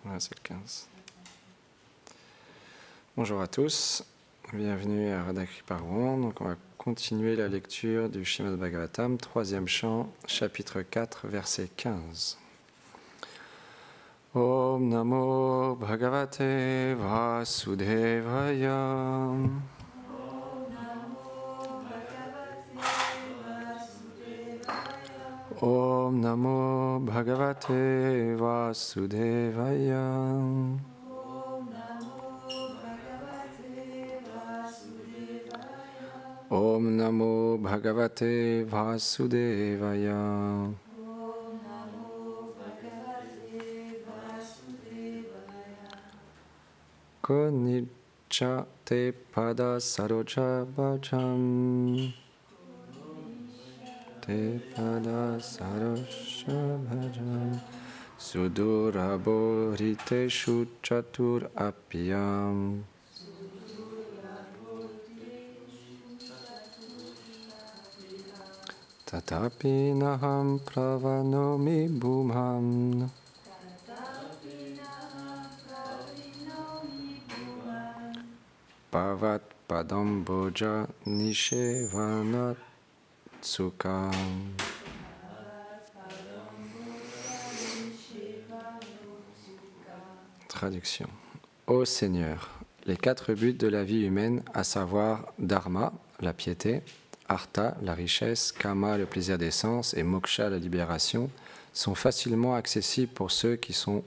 Ouais, c'est le 15. Bonjour à tous, bienvenue à Radha Kripa-Rouen. Donc on va continuer la lecture du Srimad Bhagavatam, 3e chant, chapitre 4, verset 15. Om Namo Bhagavate Vasudevaya. Om Namo Bhagavate Vasudevaya. Om Namo Bhagavate Vasudevaya. Konnicha te pada saroja bhajam. Te pada saroja bhajam. Sudurabhoriteshu chatur apyam. Tatapi naham pravanomi bhumam. Pavat padam boja nishevanat sukam. Traduction. Ô Seigneur, les 4 buts de la vie humaine, à savoir Dharma, la piété, Artha, la richesse, Kama, le plaisir des sens, et Moksha, la libération, sont facilement accessibles pour ceux qui sont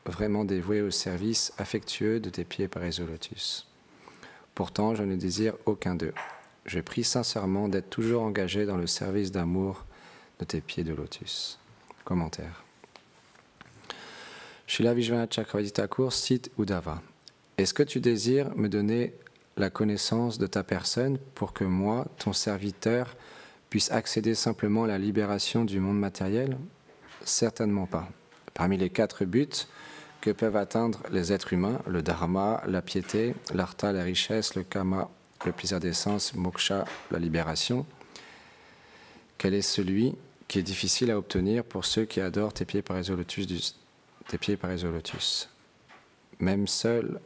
vraiment dévoués au service affectueux de tes pieds pareils au lotus. Pourtant, je ne désire aucun d'eux. Je prie sincèrement d'être toujours engagé dans le service d'amour de tes pieds de lotus. Commentaire. Srila Vishwanath Chakravarti Thakur cite Uddhava. Est-ce que tu désires me donner la connaissance de ta personne pour que moi, ton serviteur, puisse accéder simplement à la libération du monde matériel? Certainement pas. Parmi les 4 buts que peuvent atteindre les êtres humains, le dharma, la piété, l'artha, la richesse, le kama, le plaisir des sens, moksha, la libération, quel est celui qui est difficile à obtenir pour ceux qui adorent tes pieds pareils au lotus, Même seule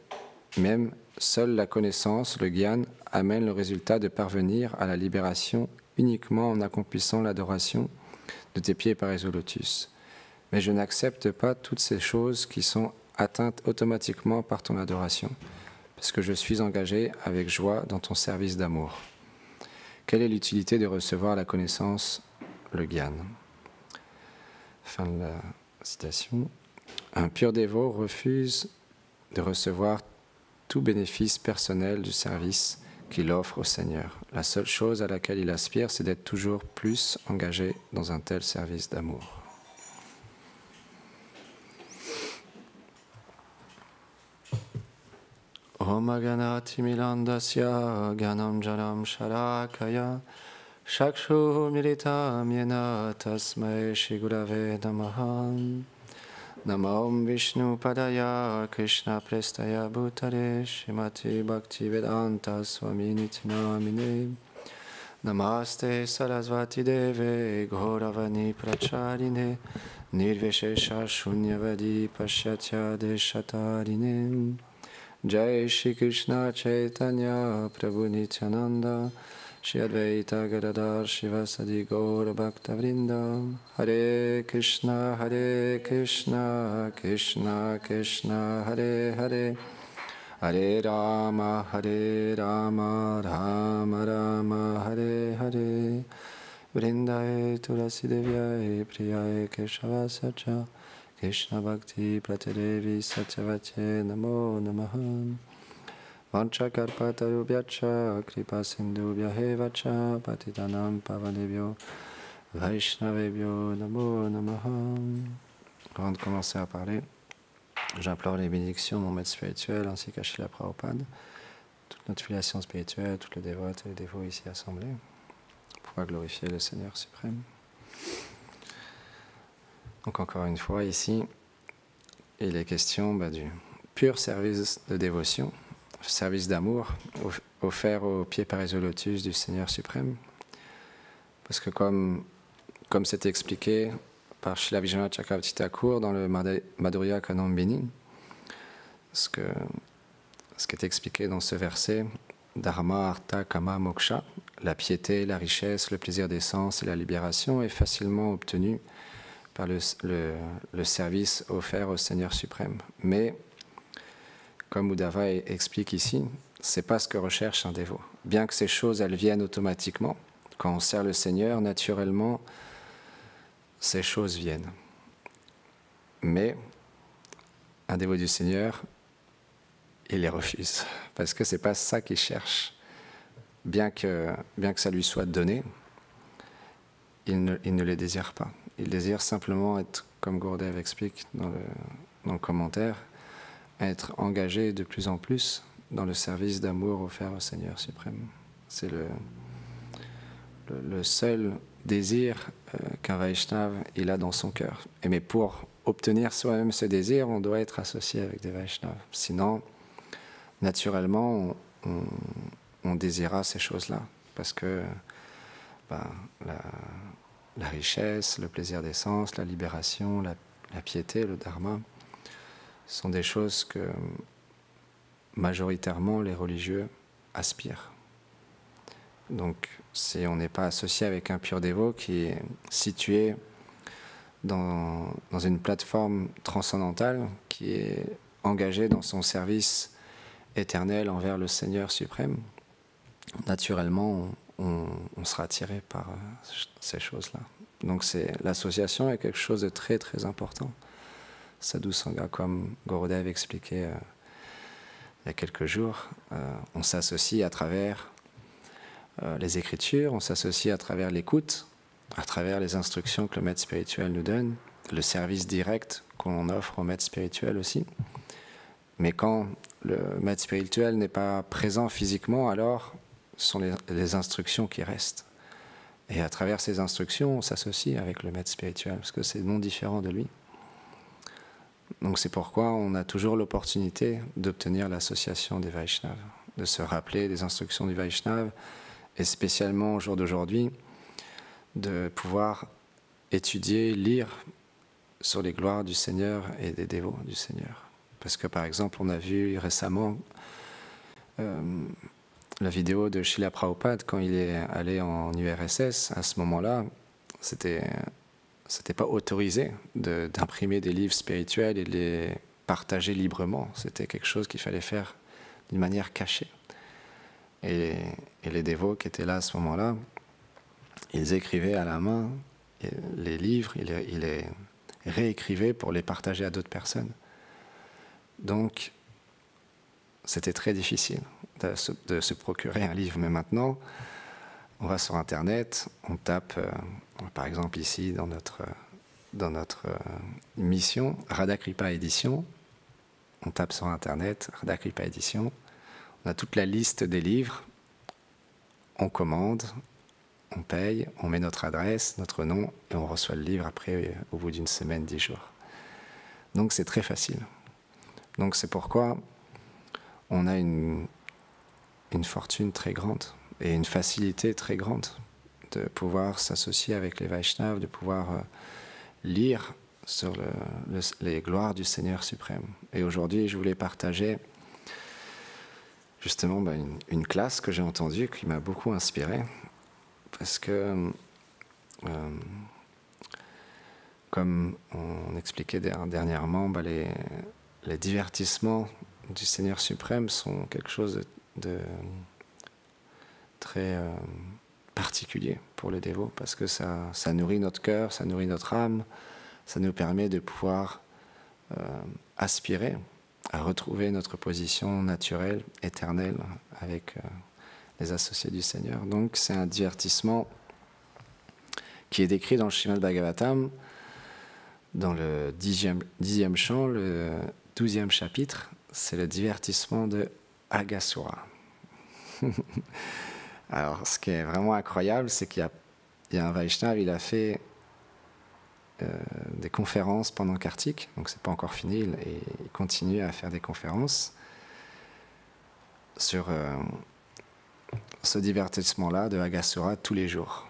la connaissance, le gyan, amène le résultat de parvenir à la libération uniquement en accomplissant l'adoration de tes pieds pareils au lotus. Mais je n'accepte pas toutes ces choses qui sont atteintes automatiquement par ton adoration, parce que je suis engagé avec joie dans ton service d'amour. Quelle est l'utilité de recevoir la connaissance, le gyan? Fin de la citation. Un pur dévot refuse de recevoir tout bénéfice personnel du service qu'il offre au Seigneur. La seule chose à laquelle il aspire, c'est d'être toujours plus engagé dans un tel service d'amour. Om Ganati Milandasya Ganam Jaram Sharakaya Shakshu Militam Yena Tasmai Shigurave Namaha. Namam Vishnu Padaya Krishna Prestaya Bhutare Shrimati Bhakti Vedanta Swami Nityanamine. Namaste Sarasvati Deve Ghoravani Pracharine Nirvishesha Shunyavadi Pashyatya Deshatarine. Jai Shri Krishna Chaitanya Prabhu Nityananda Shri Advaita Gadadhar Shivasadi Gaura Bhakta Vrinda. Hare Krishna Krishna Krishna Hare Hare Hare Rama Rama Rama Hare Hare. Vrindaye Tulasi Devyaye Priyaye Keshavasya Krishna Bhakti Pratedevi Satyavate Namo Namaha. Vanchakarpatarubhyacha Kripa Sindhubhyahevacha Patitanam Pavanebhyo Vaishnavebhyo Namo Namaha. Avant de commencer à parler, j'implore les bénédictions de mon maître spirituel ainsi qu'à Srila Prabhupada, toute notre filiation spirituelle, toutes les dévotes et les dévots ici assemblés, pour pouvoir glorifier le Seigneur suprême. Donc encore une fois, ici, il est question du pur service de dévotion, service d'amour, offert aux pieds pareils au lotus du Seigneur suprême. Parce que comme c'est expliqué par Srila Vijayanath Chakravarti Thakur dans le Madhurya Kanambini. Ce qui est expliqué dans ce verset, Dharma, Artha, Kama, Moksha, la piété, la richesse, le plaisir des sens et la libération est facilement obtenue par le service offert au Seigneur suprême. Mais, comme Uddhava explique ici, ce n'est pas ce que recherche un dévot. Bien que ces choses, elles viennent automatiquement, quand on sert le Seigneur, naturellement, ces choses viennent. Mais un dévot du Seigneur, il les refuse, parce que ce n'est pas ça qu'il cherche. Bien que ça lui soit donné, il ne les désire pas. Il désire simplement être, comme Gurudev explique dans le commentaire, être engagé de plus en plus dans le service d'amour offert au Seigneur suprême. C'est le seul désir qu'un Vaishnava il a dans son cœur. Mais pour obtenir soi-même ce désir, on doit être associé avec des Vaishnavas. Sinon, naturellement, on désirera ces choses-là, parce que la richesse, le plaisir des sens, la libération, la piété, le dharma, sont des choses que majoritairement les religieux aspirent. Donc, si on n'est pas associé avec un pur dévot qui est situé dans une plateforme transcendantale, qui est engagé dans son service éternel envers le Seigneur suprême, naturellement, on sera attiré par ces choses-là. Donc l'association est quelque chose de très très important. Sadhu Sangha, comme Gurudev expliquait il y a quelques jours, on s'associe à travers les écritures, on s'associe à travers l'écoute, à travers les instructions que le maître spirituel nous donne, le service direct qu'on offre au maître spirituel aussi. Mais quand le maître spirituel n'est pas présent physiquement, alors ce sont les instructions qui restent. Et à travers ces instructions, on s'associe avec le maître spirituel, parce que c'est non différent de lui. Donc c'est pourquoi on a toujours l'opportunité d'obtenir l'association des Vaishnavas, de se rappeler des instructions du Vaishnava, et spécialement au jour d'aujourd'hui, de pouvoir étudier, lire sur les gloires du Seigneur et des dévots du Seigneur. Parce que par exemple, on a vu récemment la vidéo de Srila Prabhupada quand il est allé en URSS. À ce moment-là, c'était pas autorisé d'imprimer des livres spirituels et de les partager librement. C'était quelque chose qu'il fallait faire d'une manière cachée. Et les dévots qui étaient là à ce moment-là, ils écrivaient à la main les livres, ils les réécrivaient pour les partager à d'autres personnes. Donc, c'était très difficile de se procurer un livre. Mais maintenant, on va sur Internet, on tape, par exemple ici, dans notre mission, Radha Kripa Édition. On tape sur Internet, Radha Kripa Édition. On a toute la liste des livres. On commande, on paye, on met notre adresse, notre nom, et on reçoit le livre après, au bout d'une semaine, 10 jours. Donc c'est très facile. Donc c'est pourquoi on a une fortune très grande et une facilité très grande de pouvoir s'associer avec les Vaishnavas, de pouvoir lire sur les gloires du Seigneur suprême. Et aujourd'hui, je voulais partager justement une classe que j'ai entendue qui m'a beaucoup inspiré, parce que comme on expliquait dernièrement, les divertissements du Seigneur suprême sont quelque chose de très particulier pour les dévots, parce que ça nourrit notre cœur, ça nourrit notre âme, ça nous permet de pouvoir aspirer à retrouver notre position naturelle, éternelle, avec les associés du Seigneur. Donc c'est un divertissement qui est décrit dans le Srimad Bhagavatam, dans le 10e chant, le 12e chapitre, c'est le divertissement de Aghasura. Alors, ce qui est vraiment incroyable, c'est qu'il y a un Vaishnava, il a fait des conférences pendant Kartik, donc c'est pas encore fini, il continue à faire des conférences sur ce divertissement-là de Aghasura tous les jours.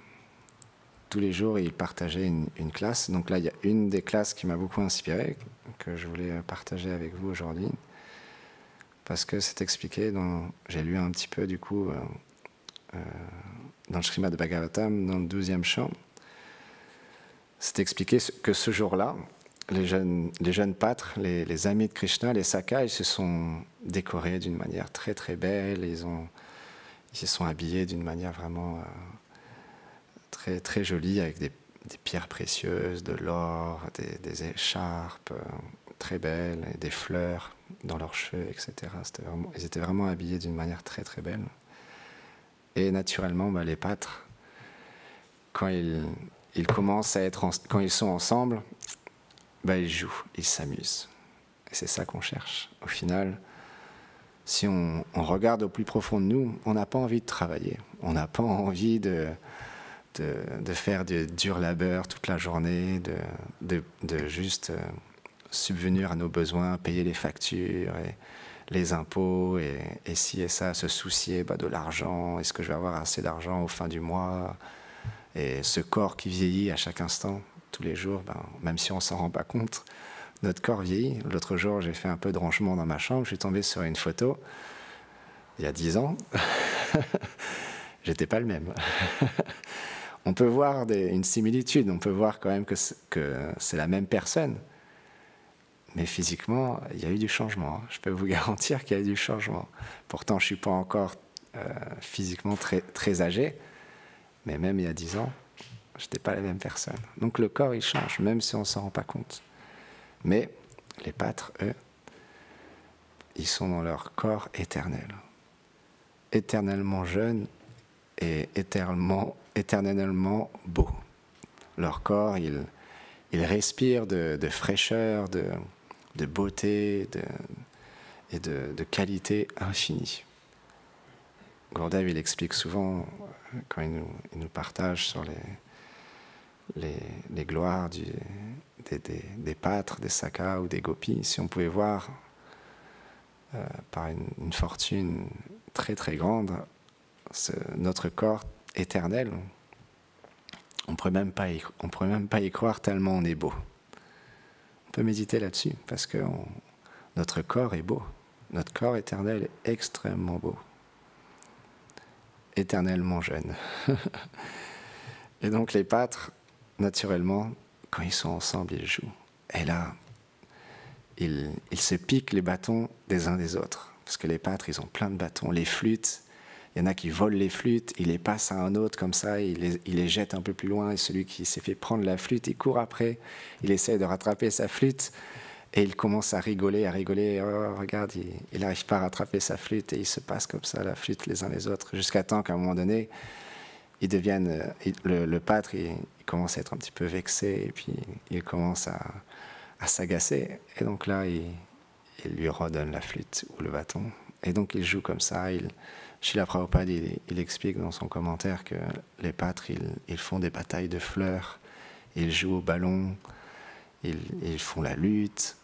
tous les jours, ils partageaient une classe. Donc là, il y a une des classes qui m'a beaucoup inspiré, que je voulais partager avec vous aujourd'hui. Parce que c'est expliqué, j'ai lu un petit peu du coup dans le Srimad Bhagavatam, dans le 12e chant. C'est expliqué que ce jour-là, les jeunes pâtres, les amis de Krishna, les sakas, ils se sont décorés d'une manière très très belle. Ils se sont habillés d'une manière vraiment très très jolie, avec des pierres précieuses, de l'or, des écharpes très belles, et des fleurs dans leurs cheveux, etc. Ils étaient vraiment habillés d'une manière très très belle. Et naturellement, les pâtres, quand ils commencent à être, quand ils sont ensemble, ils jouent, ils s'amusent. Et c'est ça qu'on cherche. Au final, si on regarde au plus profond de nous, on n'a pas envie de travailler. On n'a pas envie de faire du dur labeur toute la journée, de juste subvenir à nos besoins, payer les factures et les impôts et ci et ça, se soucier de l'argent. Est-ce que je vais avoir assez d'argent au fin du mois? Et ce corps qui vieillit à chaque instant, tous les jours, même si on ne s'en rend pas compte, notre corps vieillit. L'autre jour, j'ai fait un peu de rangement dans ma chambre, je suis tombé sur une photo, il y a 10 ans, j'étais pas le même. On peut voir une similitude, on peut voir quand même que c'est la même personne. Mais physiquement, il y a eu du changement. Je peux vous garantir qu'il y a eu du changement. Pourtant, je ne suis pas encore physiquement très, très âgé, mais même il y a 10 ans, je n'étais pas la même personne. Donc le corps, il change, même si on ne s'en rend pas compte. Mais les pâtres, eux, ils sont dans leur corps éternel. Éternellement jeunes et éternellement beaux. Leur corps, il respire de fraîcheur, de beauté et de qualité infinie. Gurudev, il explique souvent, quand il nous partage sur les gloires des pâtres, des sakas ou des gopis, si on pouvait voir par une fortune très très grande notre corps éternel, on ne pourrait même pas y croire tellement on est beau. On peut méditer là-dessus parce que notre corps est beau. Notre corps éternel est extrêmement beau. Éternellement jeune. Et donc les pâtres, naturellement, quand ils sont ensemble, ils jouent. Et là, ils se piquent les bâtons des uns des autres. Parce que les pâtres, ils ont plein de bâtons. Les flûtes, il y en a qui volent les flûtes, ils les passent à un autre comme ça, ils les jettent un peu plus loin, et celui qui s'est fait prendre la flûte, il court après, il essaie de rattraper sa flûte, et il commence à rigoler, oh, regarde, il n'arrive pas à rattraper sa flûte, et il se passe comme ça la flûte les uns les autres, jusqu'à temps qu'à un moment donné, ils deviennent, le pâtre, il commence à être un petit peu vexé, et puis il commence à s'agacer, et donc là, il lui redonne la flûte ou le bâton, et donc il joue comme ça. Srila Prabhupada, il explique dans son commentaire que les pâtres, ils font des batailles de fleurs, ils jouent au ballon, ils font la lutte,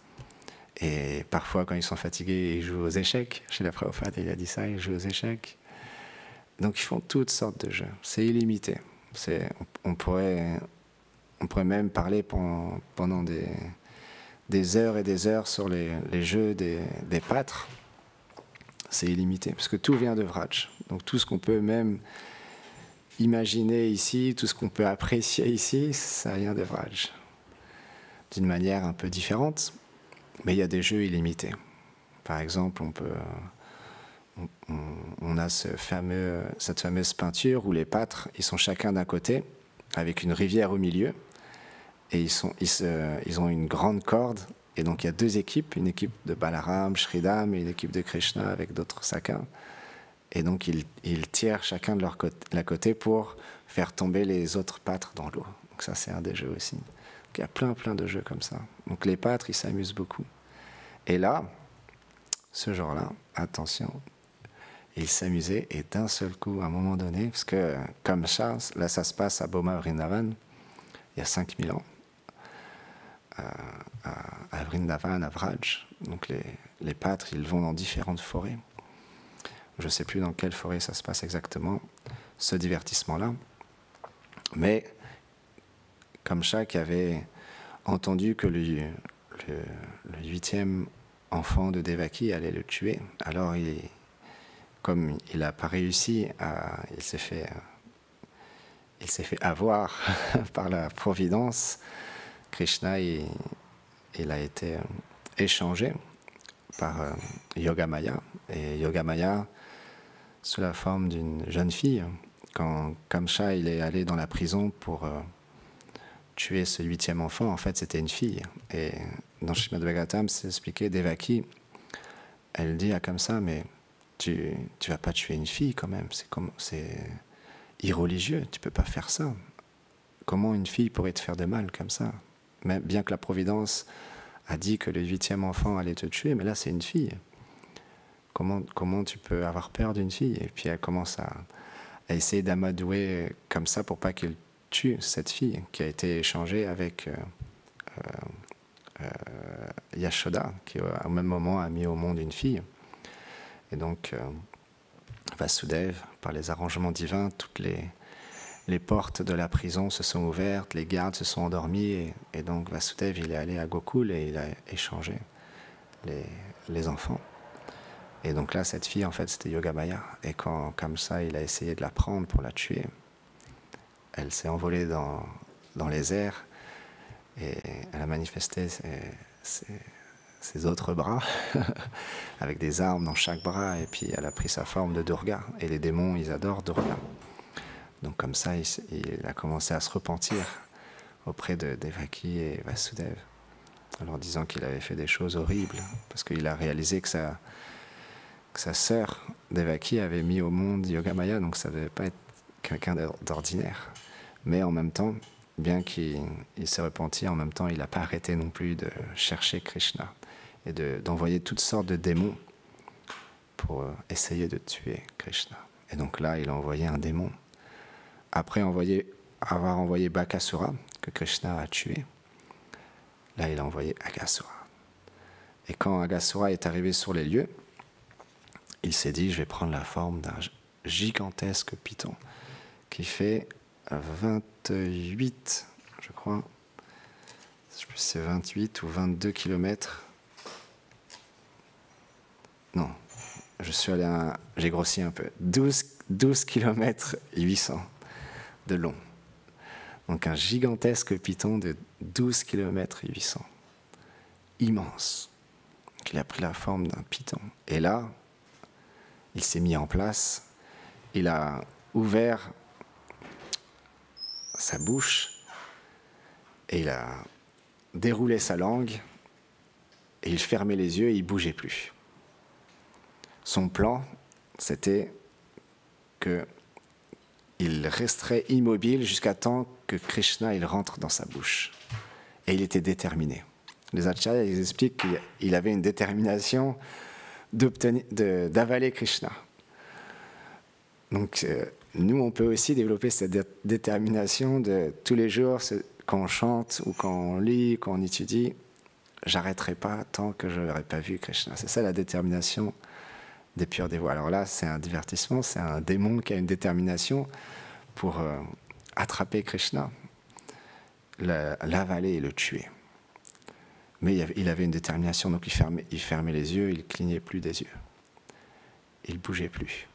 et parfois quand ils sont fatigués, ils jouent aux échecs. Srila Prabhupada, il a dit ça, ils jouent aux échecs. Donc ils font toutes sortes de jeux, c'est illimité. On pourrait même parler pendant des heures et des heures sur les jeux des pâtres. C'est illimité, parce que tout vient de Vraj. Donc tout ce qu'on peut même imaginer ici, tout ce qu'on peut apprécier ici, ça vient de Vraj. D'une manière un peu différente, mais il y a des jeux illimités. Par exemple, on a cette fameuse peinture où les pâtres, ils sont chacun d'un côté, avec une rivière au milieu, et ils ont une grande corde. Et donc il y a deux équipes, une équipe de Balaram, Shridam et une équipe de Krishna avec d'autres sakas. Et donc ils tirent chacun de leur côté pour faire tomber les autres pâtres dans l'eau. Donc ça c'est un des jeux aussi. Donc il y a plein de jeux comme ça. Donc les pâtres, ils s'amusent beaucoup. Et là, ce jour-là, attention, ils s'amusaient et d'un seul coup, à un moment donné, parce que comme ça, là ça se passe à Boma Vrindavan, il y a 5000 ans. À Vrindavan, à Vraj. Donc les pâtres, ils vont dans différentes forêts. Je ne sais plus dans quelle forêt ça se passe exactement, ce divertissement-là. Mais Kamsa qui avait entendu que le 8e enfant de Devaki allait le tuer. Alors, comme il n'a pas réussi, il s'est fait avoir par la providence. Krishna, il a été échangé par Yogamaya. Et Yogamaya, sous la forme d'une jeune fille, quand Kamsa il est allé dans la prison pour tuer ce 8e enfant, en fait c'était une fille. Et dans Srimad Bhagavatam, c'est expliqué, Devaki, elle dit à Kamsa, mais tu vas pas tuer une fille quand même, c'est irreligieux, tu peux pas faire ça. Comment une fille pourrait te faire de mal comme ça? Même bien que la Providence a dit que le 8e enfant allait te tuer, mais là c'est une fille. Comment tu peux avoir peur d'une fille? Et puis elle commence à essayer d'amadouer comme ça pour pas qu'il tue cette fille qui a été échangée avec Yashoda, qui au même moment a mis au monde une fille. Et donc Vasudeva, par les arrangements divins, toutes les portes de la prison se sont ouvertes, les gardes se sont endormis, et donc Vasudeva il est allé à Gokul et il a échangé les enfants. Et donc là, cette fille, en fait, c'était Yogamaya. Et quand Kamsa il a essayé de la prendre pour la tuer, elle s'est envolée dans les airs et elle a manifesté ses autres bras avec des armes dans chaque bras, et puis elle a pris sa forme de Durga. Et les démons, ils adorent Durga. Donc comme ça, il a commencé à se repentir auprès de Devaki et Vasudeva, en leur disant qu'il avait fait des choses horribles, parce qu'il a réalisé que sa sœur Devaki avait mis au monde Yogamaya, donc ça ne devait pas être quelqu'un d'ordinaire. Mais en même temps, bien qu'il s'est repenti, en même temps, il n'a pas arrêté non plus de chercher Krishna et d'envoyer toutes sortes de démons pour essayer de tuer Krishna. Et donc là, il a envoyé un démon. Après avoir envoyé Bakasura, que Krishna a tué, là, il a envoyé Aghasura. Et quand Aghasura est arrivé sur les lieux, il s'est dit, je vais prendre la forme d'un gigantesque python qui fait 28, je crois, je sais plus si c'est 28 ou 22 kilomètres. Non, j'ai grossi un peu. 12 kilomètres 800 de long. Donc un gigantesque python de 12 kilomètres 800. Immense. Donc il a pris la forme d'un python. Et là, il s'est mis en place, il a ouvert sa bouche et il a déroulé sa langue et il fermait les yeux et il ne bougeait plus. Son plan, c'était qu'il resterait immobile jusqu'à temps que Krishna il rentre dans sa bouche. Et il était déterminé. Les acharyas ils expliquent qu'il avait une détermination d'avaler Krishna. Donc nous, on peut aussi développer cette détermination de tous les jours, quand on chante ou quand on lit, quand on étudie, j'arrêterai pas tant que je n'aurai pas vu Krishna. C'est ça la détermination des purs dévots. Alors là, c'est un divertissement, c'est un démon qui a une détermination pour attraper Krishna, l'avaler et le tuer. Mais il avait une détermination, donc il fermait les yeux, il ne clignait plus des yeux. Il ne bougeait plus.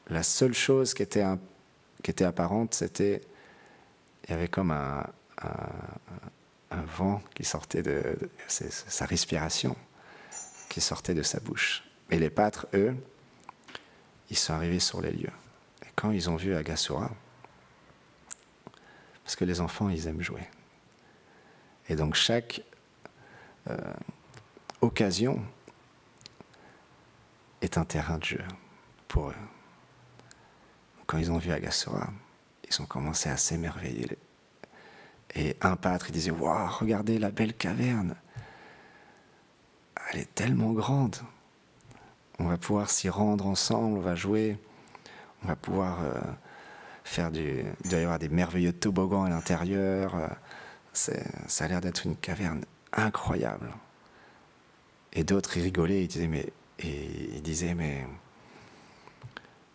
La seule chose qui était apparente, c'était il y avait comme un vent qui sortait de sa respiration, qui sortait de sa bouche. Et les pâtres, eux, ils sont arrivés sur les lieux. Et quand ils ont vu Aghasura, parce que les enfants, ils aiment jouer. Et donc chaque occasion est un terrain de jeu pour eux. Quand ils ont vu Aghasura, ils ont commencé à s'émerveiller. Et un pâtre, il disait « Waouh, regardez la belle caverne. Elle est tellement grande. On va pouvoir s'y rendre ensemble, on va jouer, on va pouvoir il doit y avoir des merveilleux toboggans à l'intérieur. Ça a l'air d'être une caverne incroyable. » Et d'autres, ils rigolaient, ils disaient, mais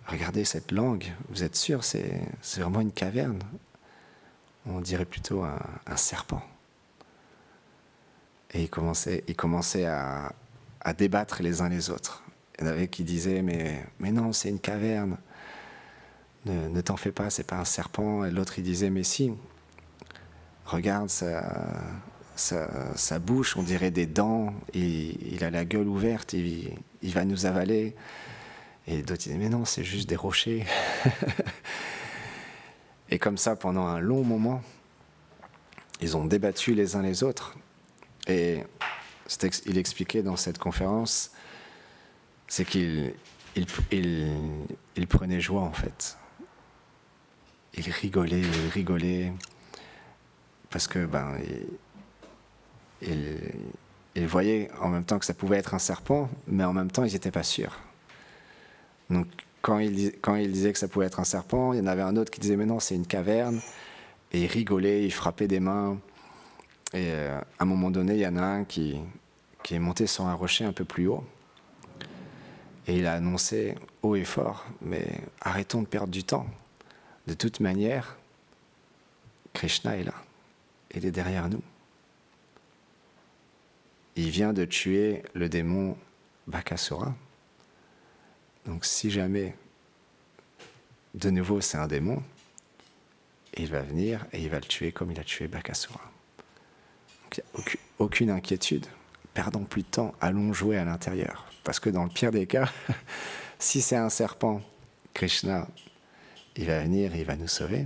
regardez cette langue, vous êtes sûr, c'est vraiment une caverne? on dirait plutôt un serpent. Et ils commençaient à débattre les uns les autres. Il y en avait qui disaient mais non, c'est une caverne, ne t'en fais pas, c'est pas un serpent. Et l'autre il disait mais si, regarde sa bouche, on dirait des dents, il a la gueule ouverte, il va nous avaler. Et d'autres disaient mais non, c'est juste des rochers. Et comme ça, pendant un long moment, ils ont débattu les uns les autres. Et il expliquait dans cette conférence, c'est qu'il prenait joie en fait. Il rigolait, parce que il voyait en même temps que ça pouvait être un serpent, mais en même temps ils n'étaient pas sûrs. Donc quand il disait que ça pouvait être un serpent, il y en avait un autre qui disait mais non, c'est une caverne, et il rigolait, il frappait des mains. Et à un moment donné, il y en a un qui est monté sur un rocher un peu plus haut. Et il a annoncé haut et fort, mais arrêtons de perdre du temps. De toute manière, Krishna est là. Il est derrière nous. Il vient de tuer le démon Bakasura. Donc si jamais, de nouveau, c'est un démon, il va venir et il va le tuer comme il a tué Bakasura. Donc, il n'y a aucune inquiétude. Perdons plus de temps, allons jouer à l'intérieur. Parce que dans le pire des cas, si c'est un serpent, Krishna, il va venir et il va nous sauver.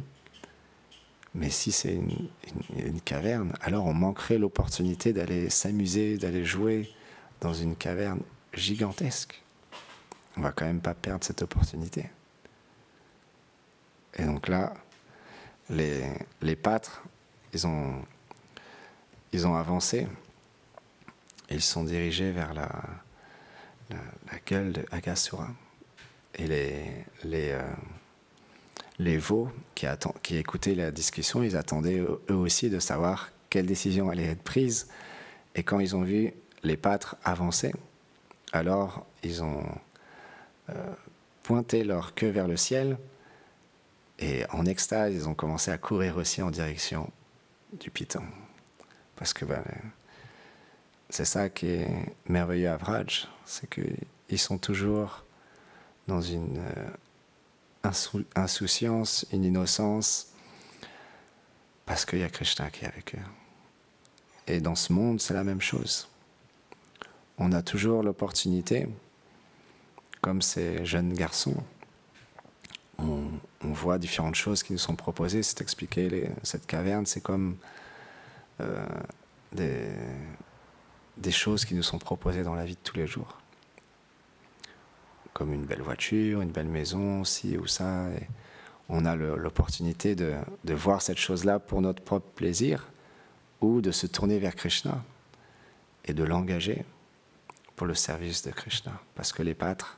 Mais si c'est une caverne, alors on manquerait l'opportunité d'aller s'amuser, d'aller jouer dans une caverne gigantesque. On ne va quand même pas perdre cette opportunité. Et donc là, les pâtres, ils ont avancé. Ils sont dirigés vers la gueule de Aghasura. Et les veaux qui écoutaient la discussion, ils attendaient eux aussi de savoir quelle décision allait être prise. Et quand ils ont vu les pâtres avancer, alors ils ont pointé leur queue vers le ciel et en extase, ils ont commencé à courir aussi en direction du Python. Parce que c'est ça qui est merveilleux à Vraj, c'est qu'ils sont toujours dans une insouciance, une innocence, parce qu'il y a Krishna qui est avec eux. Et dans ce monde, c'est la même chose. On a toujours l'opportunité, comme ces jeunes garçons, on voit différentes choses qui nous sont proposées. C'est expliqué, cette caverne, c'est comme des choses qui nous sont proposées dans la vie de tous les jours. Comme une belle voiture, une belle maison, ci ou ça. Et on a l'opportunité de voir cette chose-là pour notre propre plaisir ou de se tourner vers Krishna et de l'engager pour le service de Krishna. Parce que les pâtres,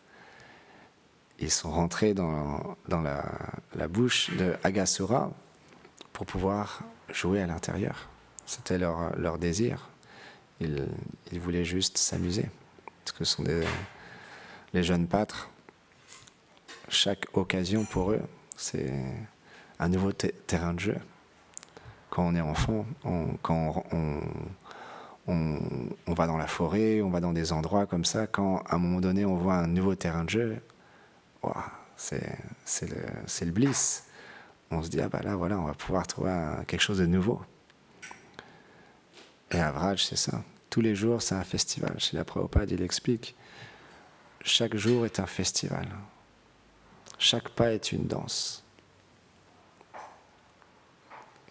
ils sont rentrés dans la bouche de Aghasura pour pouvoir jouer à l'intérieur. C'était leur désir. Ils voulaient juste s'amuser. Parce que ce sont les jeunes pâtres, chaque occasion pour eux, c'est un nouveau terrain de jeu. Quand on est enfant, quand on va dans la forêt, on va dans des endroits comme ça, quand à un moment donné on voit un nouveau terrain de jeu, wow, c'est le bliss. On se dit, ah bah là, voilà, on va pouvoir trouver quelque chose de nouveau. Et à Vraj, c'est ça. Tous les jours, c'est un festival. Chez la Prabhupada, il explique, chaque jour est un festival. Chaque pas est une danse.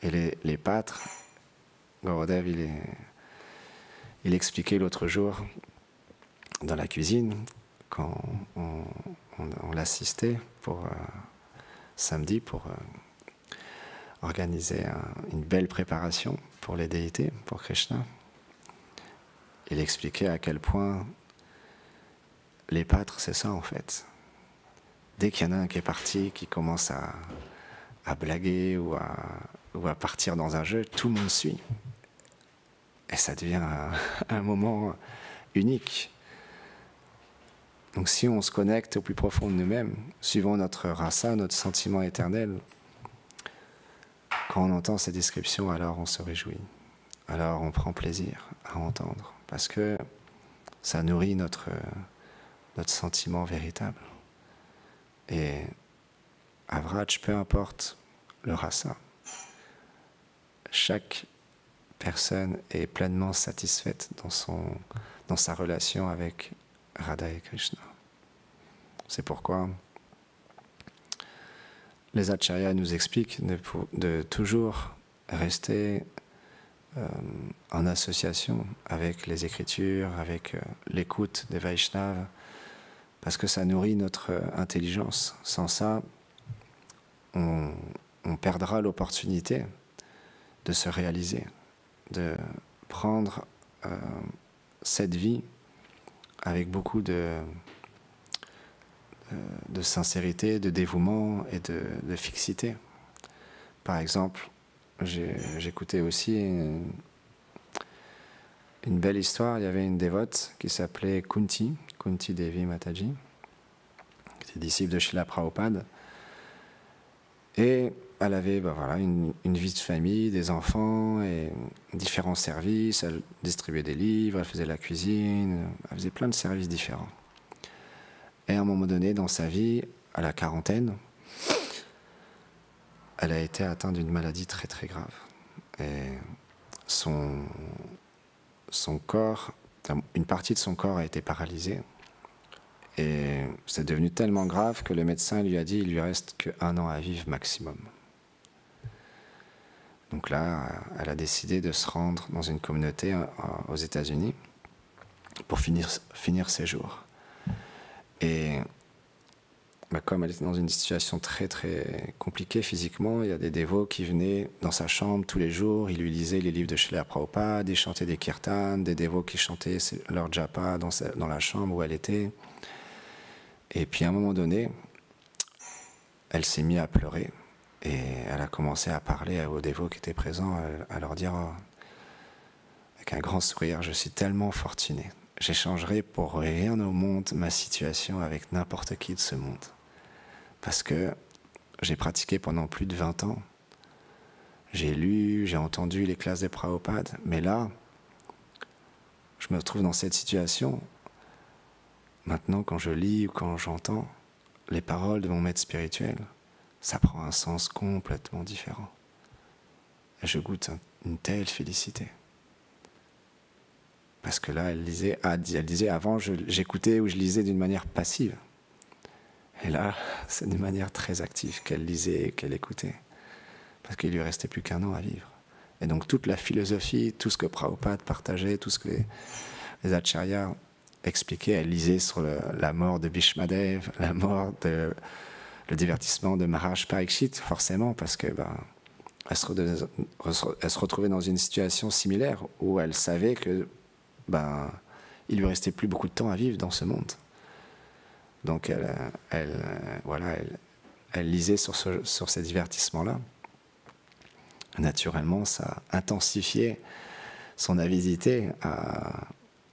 Et les pâtres, Gaurodev, il expliquait l'autre jour dans la cuisine, quand on l'assistait pour samedi pour organiser une belle préparation pour les déités, pour Krishna. Il expliquait à quel point les pâtres, c'est ça en fait. Dès qu'il y en a un qui est parti, qui commence à blaguer ou à partir dans un jeu, tout le monde suit. Et ça devient un moment unique. Donc si on se connecte au plus profond de nous-mêmes, suivant notre rasa, notre sentiment éternel, quand on entend ces descriptions, alors on se réjouit. Alors on prend plaisir à entendre, parce que ça nourrit notre sentiment véritable. Et Avraj, peu importe le rasa, chaque personne est pleinement satisfaite dans sa relation avec Radha et Krishna. C'est pourquoi les acharyas nous expliquent de toujours rester en association avec les écritures, avec l'écoute des Vaishnavas, parce que ça nourrit notre intelligence. Sans ça, on perdra l'opportunité de se réaliser, de prendre cette vie avec beaucoup de sincérité, de dévouement et de fixité. Par exemple, j'écoutais aussi une belle histoire. Il y avait une dévote qui s'appelait Kunti Devi Mataji, qui était disciple de Srila Prabhupada. Et elle avait une vie de famille, des enfants et différents services. Elle distribuait des livres, elle faisait la cuisine, elle faisait plein de services différents. Et à un moment donné dans sa vie, à la quarantaine, elle a été atteinte d'une maladie très très grave. Et son corps, une partie de son corps a été paralysée. Et c'est devenu tellement grave que le médecin lui a dit qu'il lui reste qu'1 an à vivre maximum. Donc là, elle a décidé de se rendre dans une communauté aux États-Unis pour finir ses jours. Et comme elle était dans une situation très très compliquée physiquement, il y a des dévots qui venaient dans sa chambre tous les jours, ils lui lisaient les livres de Srila Prabhupada, ils chantaient des kirtans, des dévots qui chantaient leur japa dans la chambre où elle était. Et puis à un moment donné, elle s'est mise à pleurer et elle a commencé à parler aux dévots qui étaient présents, à leur dire avec un grand sourire, je suis tellement fortunée. J'échangerai pour rien au monde ma situation avec n'importe qui de ce monde. Parce que j'ai pratiqué pendant plus de 20 ans. J'ai lu, j'ai entendu les classes des Prabhupada. Mais là, je me retrouve dans cette situation. Maintenant, quand je lis ou quand j'entends les paroles de mon maître spirituel, ça prend un sens complètement différent. Et je goûte une telle félicité. Parce que là, elle disait avant, j'écoutais ou je lisais d'une manière passive. Et là, c'est d'une manière très active qu'elle lisait et qu'elle écoutait. Parce qu'il lui restait plus qu'1 an à vivre. Et donc toute la philosophie, tout ce que Prabhupada partageait, tout ce que les acharyas expliquaient, elle lisait sur la mort de Bhishmadev, le divertissement de Maharaj Parikshit, forcément, parce que elle se retrouvait dans une situation similaire où elle savait que il lui restait plus beaucoup de temps à vivre dans ce monde. Donc elle lisait sur ces divertissements-là. Naturellement, ça intensifiait son avidité à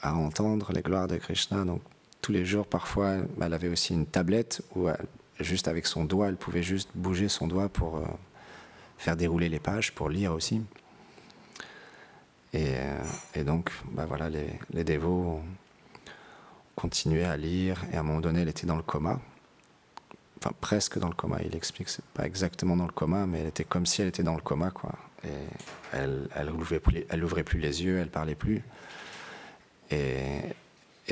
entendre les gloires de Krishna. Donc tous les jours, parfois, elle avait aussi une tablette où juste avec son doigt, elle pouvait juste bouger son doigt pour faire dérouler les pages, pour lire aussi. Et donc, les dévots continuaient à lire, et à un moment donné, elle était dans le coma. Enfin, presque dans le coma. Il explique que c'est pas exactement dans le coma, mais elle était comme si elle était dans le coma, quoi. Et elle ouvrait plus les yeux, elle parlait plus. Et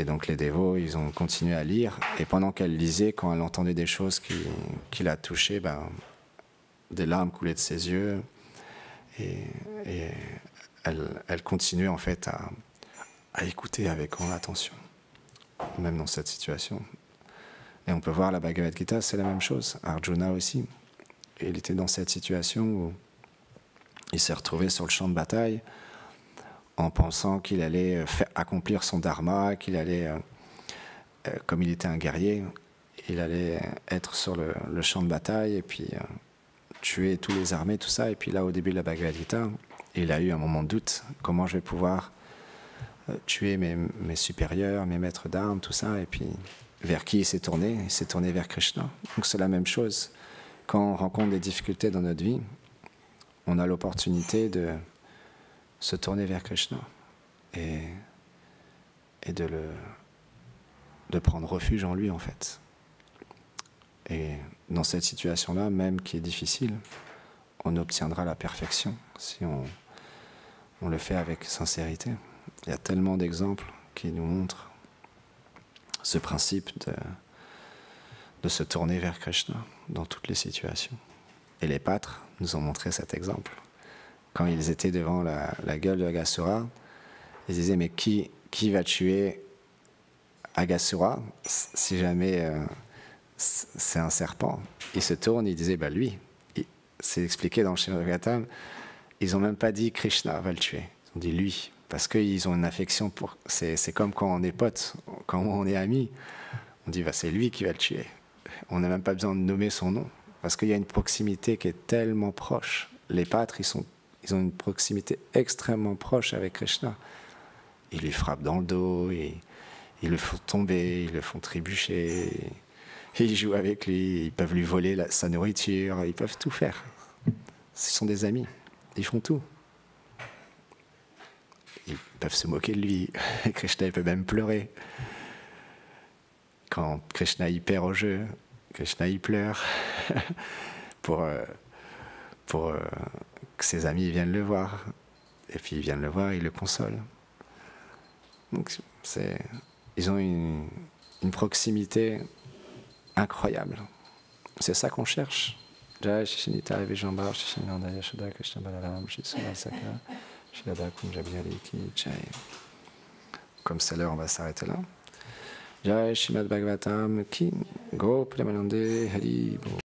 donc les dévots, ils ont continué à lire. Et pendant qu'elle lisait, quand elle entendait des choses qui la touchaient, des larmes coulaient de ses yeux. Et elle continuait en fait à écouter avec grande attention, même dans cette situation. Et on peut voir la Bhagavad Gita, c'est la même chose. Arjuna aussi. Et il était dans cette situation où il s'est retrouvé sur le champ de bataille en pensant qu'il allait accomplir son dharma, qu'il allait, comme il était un guerrier, il allait être sur le champ de bataille et puis tuer tous les armées, tout ça. Et puis là, au début de la Bhagavad Gita, il a eu un moment de doute. Comment je vais pouvoir tuer mes supérieurs, mes maîtres d'armes, tout ça. Et puis, vers qui il s'est tourné? Il s'est tourné vers Krishna. Donc c'est la même chose. Quand on rencontre des difficultés dans notre vie, on a l'opportunité de se tourner vers Krishna et de prendre refuge en lui, en fait. Et dans cette situation-là, même qui est difficile, on obtiendra la perfection si on le fait avec sincérité. Il y a tellement d'exemples qui nous montrent ce principe de se tourner vers Krishna dans toutes les situations. Et les pâtres nous ont montré cet exemple. Quand ils étaient devant la gueule de Aghasura, ils disaient, mais qui va tuer Aghasura si jamais c'est un serpent? Ils se tournent, ils disaient, lui. C'est expliqué dans le Srimad Bhagavatam, ils n'ont même pas dit Krishna va le tuer, ils ont dit lui, parce qu'ils ont une affection pour... C'est comme quand on est potes, quand on est amis, on dit c'est lui qui va le tuer. On n'a même pas besoin de nommer son nom, parce qu'il y a une proximité qui est tellement proche. Les pâtres, ils ont une proximité extrêmement proche avec Krishna. Ils lui frappent dans le dos, ils le font tomber, ils le font trébucher, ils jouent avec lui, ils peuvent lui voler sa nourriture, ils peuvent tout faire. Ce sont des amis, ils font tout. Ils peuvent se moquer de lui. Krishna il peut même pleurer. Quand Krishna y perd au jeu, Krishna y pleure pour que ses amis viennent le voir. Et puis ils viennent le voir, ils le consolent. Donc ils ont une proximité incroyable. C'est ça qu'on cherche. Jai Shishinita Vijambar Shishinanda Yashoda Krishna Balaram Shisuna Saka Shilada Kunjabiyali Ki Jai. Comme c'est l'heure, on va s'arrêter là. Jai Shrimad Bhagavatam Ki Go Premanande Hari Bo.